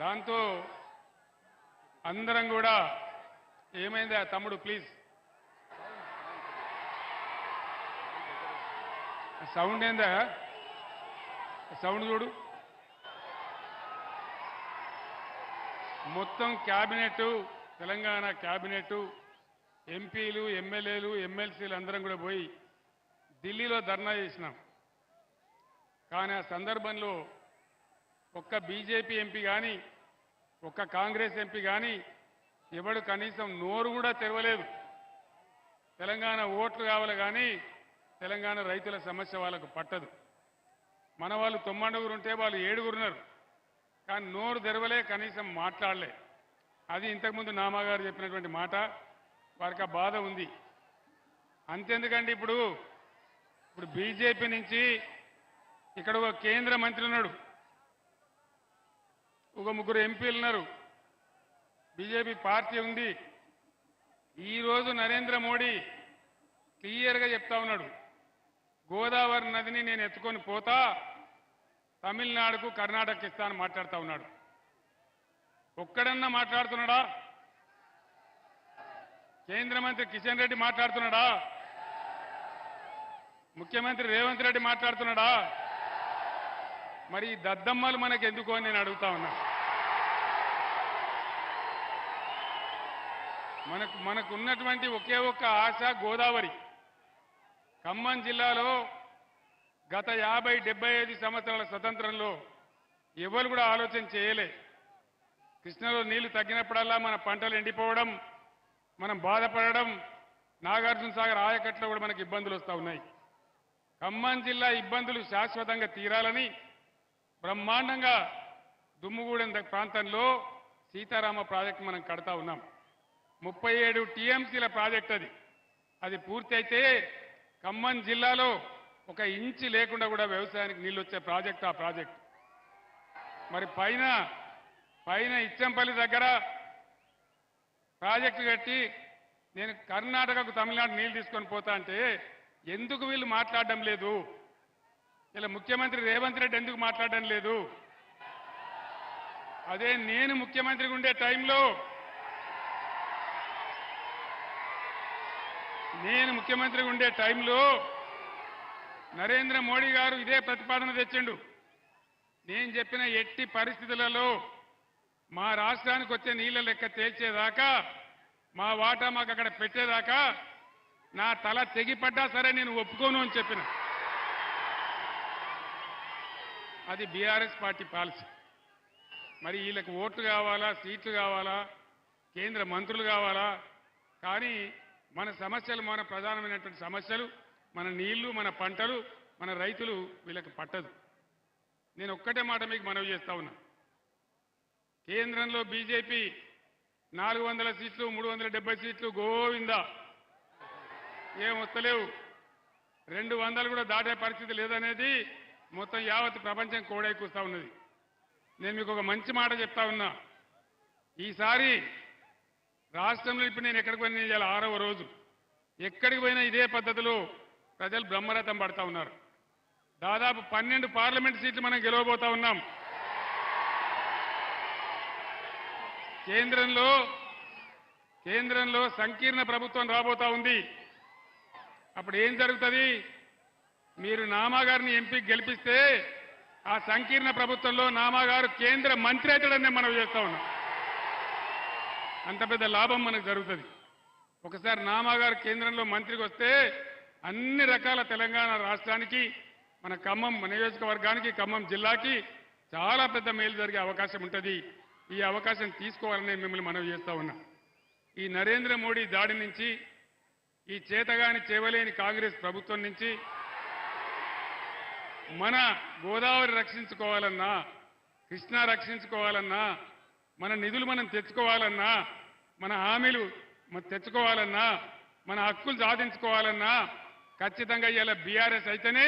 దాంతో అందరం కూడా ఏమైందా తమ్ముడు ప్లీజ్ సౌండ్ ఏందా సౌండ్ చూడు మొత్తం క్యాబినెట్ తెలంగాణ క్యాబినెట్ ఎంపీలు ఎమ్మెల్యేలు ఎమ్మెల్సీలు అందరం కూడా పోయి ఢిల్లీలో ధర్నా చేసినాం. కానీ ఆ సందర్భంలో ఒక్క బీజేపీ ఎంపీ కానీ ఒక్క కాంగ్రెస్ ఎంపీ కానీ ఎవడు కనీసం నోరు కూడా తెరవలేదు. తెలంగాణ ఓట్లు కావాలి కానీ తెలంగాణ రైతుల సమస్య వాళ్ళకు పట్టదు. మన వాళ్ళు 9 ఉంటే వాళ్ళు 7 ఉన్నారు. కానీ నోరు తెరవలే, కనీసం మాట్లాడలే. అది ఇంతకుముందు నామాగారు చెప్పినటువంటి మాట. వారికి ఆ బాధ ఉంది. అంతెందుకండి ఇప్పుడు బీజేపీ నుంచి ఇక్కడ ఒక కేంద్ర మంత్రి ఉన్నాడు, ఒక 3 ఎంపీలు ఉన్నారు, బీజేపీ పార్టీ ఉంది. ఈరోజు నరేంద్ర మోడీ క్లియర్గా చెప్తా ఉన్నాడు, గోదావరి నదిని నేను ఎత్తుకొని పోతా, తమిళనాడుకు కర్ణాటకకి ఇస్తానని మాట్లాడుతూ ఉన్నాడు. ఒక్కడన్నా మాట్లాడుతున్నాడా? కేంద్ర మంత్రి కిషన్ రెడ్డి మాట్లాడుతున్నాడా? ముఖ్యమంత్రి రేవంత్ రెడ్డి మాట్లాడుతున్నాడా? మరి ఈ దద్దమ్మలు మనకు ఎందుకు అని నేను అడుగుతా ఉన్నా. మనకున్నటువంటి ఒకే ఒక్క ఆశ గోదావరి. ఖమ్మం జిల్లాలో గత 50-75 సంవత్సరాల స్వతంత్రంలో ఎవరు కూడా ఆలోచన చేయలే. కృష్ణలో నీళ్లు తగ్గినప్పుడల్లా మన పంటలు ఎండిపోవడం, మనం బాధపడడం, నాగార్జున సాగర్ ఆయకట్లో కూడా మనకు ఇబ్బందులు వస్తూ ఉన్నాయి. ఖమ్మం జిల్లా ఇబ్బందులు శాశ్వతంగా తీరాలని బ్రహ్మాండంగా దుమ్ముగూడెం ప్రాంతంలో సీతారామ ప్రాజెక్టు మనం కడతా ఉన్నాం. 37 టీఎంసీల ప్రాజెక్ట్ అది పూర్తి అయితే ఖమ్మం జిల్లాలో 1 ఇంచు లేకుండా కూడా వ్యవసాయానికి నీళ్ళు వచ్చే ప్రాజెక్ట్ ఆ ప్రాజెక్ట్. మరి పైన ఇచ్చంపల్లి దగ్గర ప్రాజెక్టు కట్టి నేను కర్ణాటకకు తమిళనాడు నీళ్లు తీసుకొని పోతా అంటే ఎందుకు వీళ్ళు మాట్లాడడం లేదు? ఇలా ముఖ్యమంత్రి రేవంత్ రెడ్డి ఎందుకు మాట్లాడడం లేదు? అదే నేను ముఖ్యమంత్రిగా ఉండే టైంలో నరేంద్ర మోడీ గారు ఇదే ప్రతిపాదన తెచ్చిండు. నేను చెప్పిన ఎట్టి పరిస్థితులలో మా రాష్ట్రానికి వచ్చే నీళ్ల లెక్క తేల్చేదాకా, మా వాటా మాకు అక్కడ పెట్టేదాకా నా తల తెగిపడ్డా సరే నేను ఒప్పుకోను అని చెప్పిన. అది బీఆర్ఎస్ పార్టీ పాలసీ. మరి వీళ్ళకి ఓట్లు కావాలా, సీట్లు కావాలా, కేంద్ర మంత్రులు కావాలా? కానీ మన సమస్యలు, మన ప్రధానమైనటువంటి సమస్యలు, మన నీళ్లు, మన పంటలు, మన రైతులు వీళ్ళకి పట్టదు. నేను ఒక్కటే మాట మీకు మనవి చేస్తా ఉన్నా. కేంద్రంలో బీజేపీ 400 సీట్లు, 370 సీట్లు గోవిందా, ఏం వస్తలేవు. 200 కూడా దాటే పరిస్థితి లేదనేది మొత్తం యావత్ ప్రపంచం కోడైకూస్తా ఉన్నది. నేను మీకు ఒక మంచి మాట చెప్తా ఉన్నా. ఈసారి రాష్ట్రంలో ఇప్పుడు నేను ఎక్కడికి పోయినా, ఇవాళ 6వ రోజు, ఎక్కడికి పోయినా ఇదే పద్ధతిలో ప్రజలు బ్రహ్మరథం పడతా ఉన్నారు. దాదాపు 12 పార్లమెంట్ సీట్లు మనం గెలవబోతా ఉన్నాం. కేంద్రంలో సంకీర్ణ ప్రభుత్వం రాబోతా ఉంది. అప్పుడు ఏం జరుగుతుంది? మీరు నామాగారిని ఎంపీకి గెలిపిస్తే ఆ సంకీర్ణ ప్రభుత్వంలో నామాగారు కేంద్ర మంత్రి అవుతాడని మనం చేస్తా ఉన్నాం. అంత పెద్ద లాభం మనకు జరుగుతుంది. ఒకసారి నామాగారు కేంద్రంలో మంత్రికి వస్తే అన్ని రకాల తెలంగాణ రాష్ట్రానికి, మన ఖమ్మం నియోజకవర్గానికి, ఖమ్మం జిల్లాకి చాలా పెద్ద మేలు జరిగే అవకాశం ఉంటుంది. ఈ అవకాశం తీసుకోవాలని మిమ్మల్ని మనవి చేస్తా ఉన్నా. ఈ నరేంద్ర మోడీ దాడి నుంచి, ఈ చేతగాని చేవలేని కాంగ్రెస్ ప్రభుత్వం నుంచి మన గోదావరి రక్షించుకోవాలన్నా, కృష్ణా రక్షించుకోవాలన్నా, మన నిధులు మనం తెచ్చుకోవాలన్నా, మన హామీలు తెచ్చుకోవాలన్నా, మన హక్కులు సాధించుకోవాలన్నా ఖచ్చితంగా ఇవాళ బీఆర్ఎస్ అయితేనే